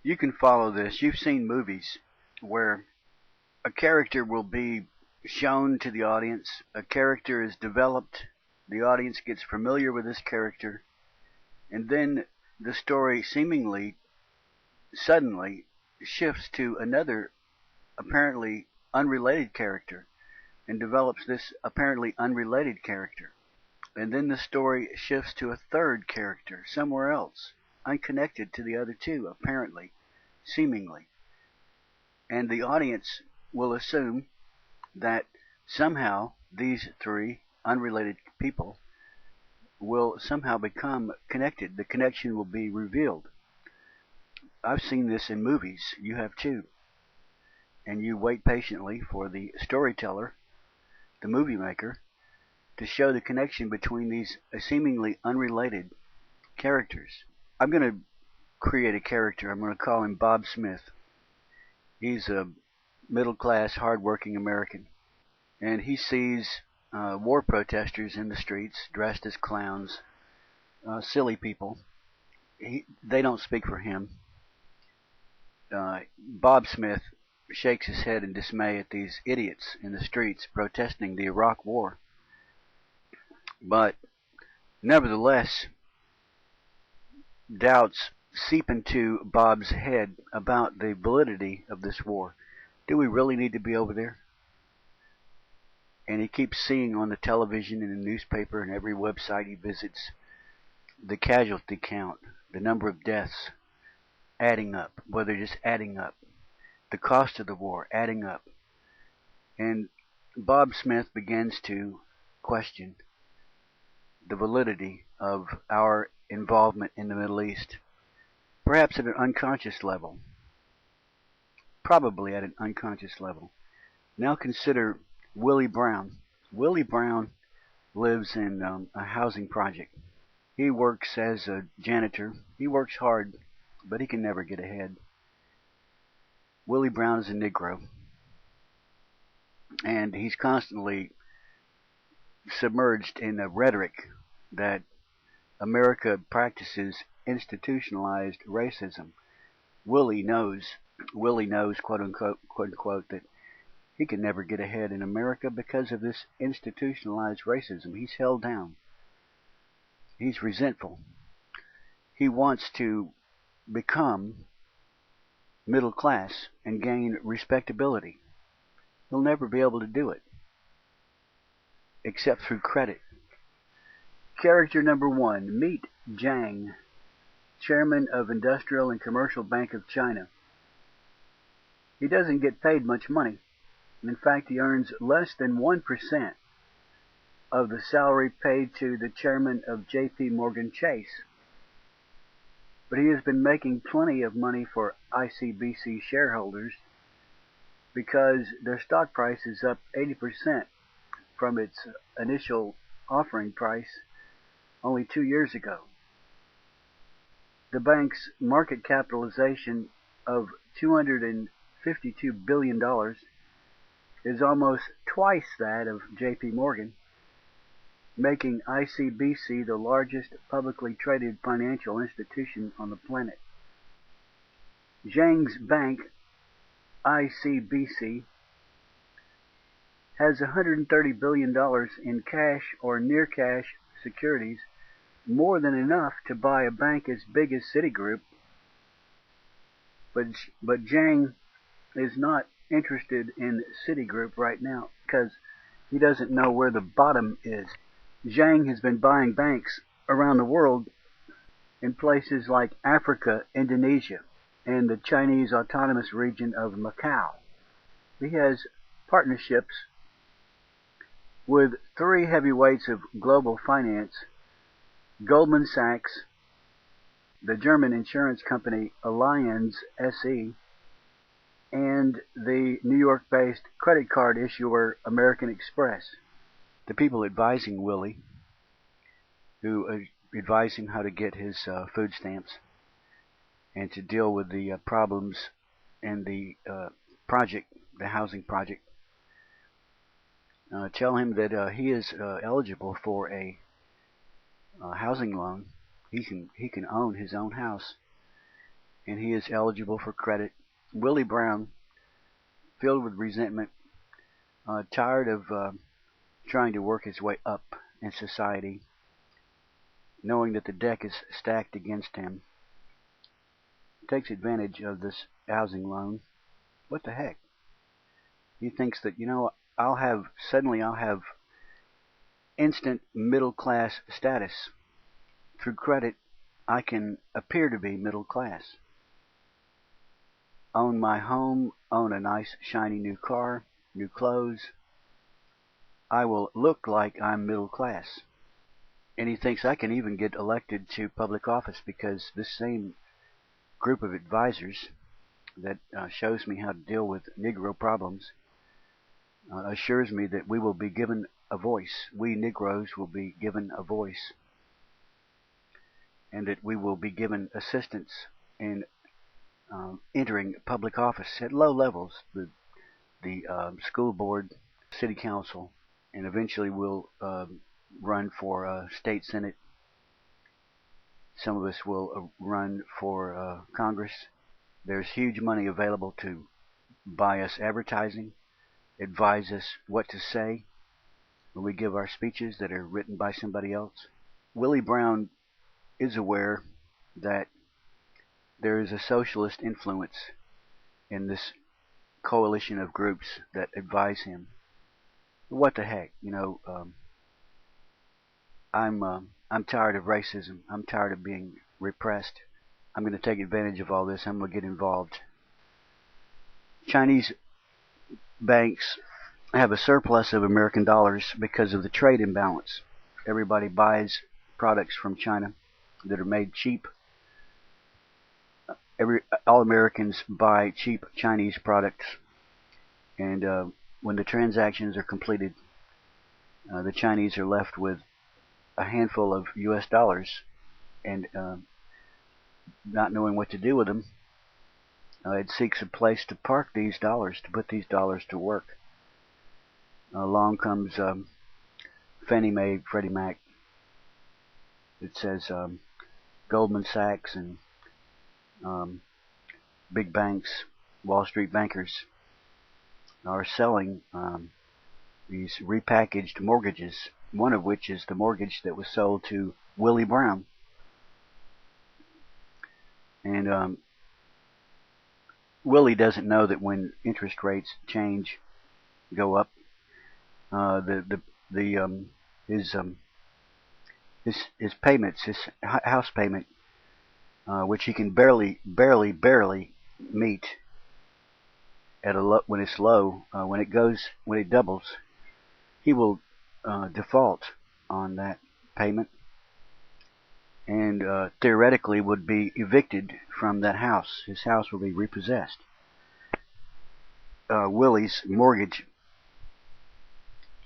You can follow this. You've seen movies where a character will be shown to the audience, a character is developed, the audience gets familiar with this character, and then the story seemingly suddenly shifts to another apparently unrelated character and develops this apparently unrelated character. And then the story shifts to a third character somewhere else, unconnected to the other two, apparently, seemingly. And the audience will assume that somehow these three unrelated people will somehow become connected. The connection will be revealed. I've seen this in movies. You have too. And you wait patiently for the storyteller, the movie maker, to show the connection between these seemingly unrelated characters. I'm going to create a character. I'm going to call him Bob Smith. He's a middle-class, hard-working American. And he sees war protesters in the streets dressed as clowns, silly people. They don't speak for him. Bob Smith shakes his head in dismay at these idiots in the streets protesting the Iraq War. But nevertheless, doubts seep into Bob's head about the validity of this war. Do we really need to be over there? And he keeps seeing on the television and the newspaper and every website he visits the casualty count, the number of deaths adding up, whether just adding up, the cost of the war adding up. And Bob Smith begins to question the validity of our involvement in the Middle East, perhaps at an unconscious level, probably at an unconscious level. Now consider Willie Brown. Willie Brown lives in a housing project. He works as a janitor. He works hard, but he can never get ahead. Willie Brown is a Negro, and he's constantly submerged in a rhetoric that America practices institutionalized racism. Willie knows, quote unquote, that he can never get ahead in America because of this institutionalized racism. He's held down. He's resentful. He wants to become middle class and gain respectability. He'll never be able to do it except through credit. Character number 1, meet Jiang, chairman of Industrial and Commercial Bank of China. He doesn't get paid much money. In fact, he earns less than 1% of the salary paid to the chairman of J.P. Morgan Chase. But he has been making plenty of money for ICBC shareholders because their stock price is up 80% from its initial offering price only 2 years ago. The bank's market capitalization of $252 billion is almost twice that of J.P. Morgan, making ICBC the largest publicly traded financial institution on the planet. Jiang's bank, ICBC, has $130 billion in cash or near cash securities, more than enough to buy a bank as big as Citigroup. But Jiang is not interested in Citigroup right now because he doesn't know where the bottom is. Jiang has been buying banks around the world in places like Africa, Indonesia, and the Chinese autonomous region of Macau. He has partnerships with 3 heavyweights of global finance: Goldman Sachs, the German insurance company Allianz SE, and the New York-based credit card issuer American Express. The people advising Willie, who advise him how to get his food stamps and to deal with the problems in the project, the housing project, tell him that he is eligible for a housing loan. He can own his own house, and he is eligible for credit. Willie Brown, filled with resentment, tired of trying to work his way up in society, knowing that the deck is stacked against him, takes advantage of this housing loan. What the heck? He thinks that, I'll have instant middle class status. Through credit, I can appear to be middle class. Own my home, own a nice shiny new car, new clothes. I will look like I'm middle class. And he thinks I can even get elected to public office because this same group of advisors that shows me how to deal with Negro problems assures me that we will be given a voice. We Negroes will be given a voice. And that we will be given assistance in entering public office at low levels, the school board, city council, and eventually we'll run for state senate. Some of us will run for Congress. There's huge money available to buy us advertising, advise us what to say when we give our speeches that are written by somebody else. Willie Brown is aware that there is a socialist influence in this coalition of groups that advise him. What the heck, I'm tired of racism. I'm tired of being repressed. I'm going to take advantage of all this. I'm going to get involved. Chinese banks have a surplus of American dollars because of the trade imbalance. Everybody buys products from China that are made cheap. All Americans buy cheap Chinese products, and when the transactions are completed, the Chinese are left with a handful of U.S. dollars, and not knowing what to do with them, it seeks a place to park these dollars, to put these dollars to work. Along comes Fannie Mae, Freddie Mac. It says Goldman Sachs and big banks, Wall Street bankers, are selling these repackaged mortgages, one of which is the mortgage that was sold to Willie Brown. And Willie doesn't know that when interest rates go up, his payments, his house payment, which he can barely meet at when it's low, when it doubles, he will default on that payment, and theoretically would be evicted from that house. His house will be repossessed. Willie's mortgage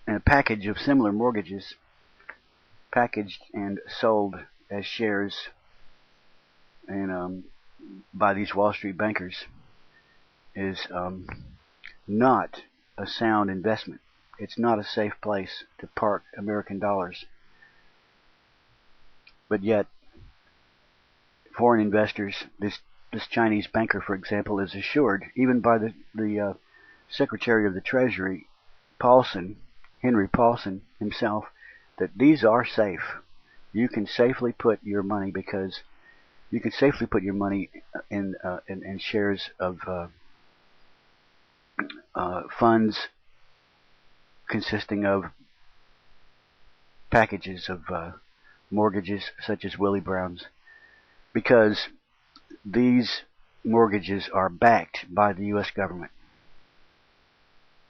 and a package of similar mortgages, packaged and sold as shares and by these Wall Street bankers, is not a sound investment. It's not a safe place to park American dollars. But yet, foreign investors, this Chinese banker, for example, is assured, even by the Secretary of the Treasury, Paulson, Henry Paulson himself, that these are safe. You can safely put your money in shares of funds consisting of packages of mortgages such as Willie Brown's, because these mortgages are backed by the U.S. government.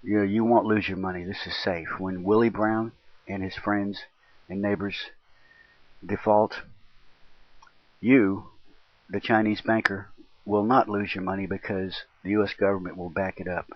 You won't lose your money. This is safe. When Willie Brown and his friends and neighbors default, you, the Chinese banker, will not lose your money because the U.S. government will back it up.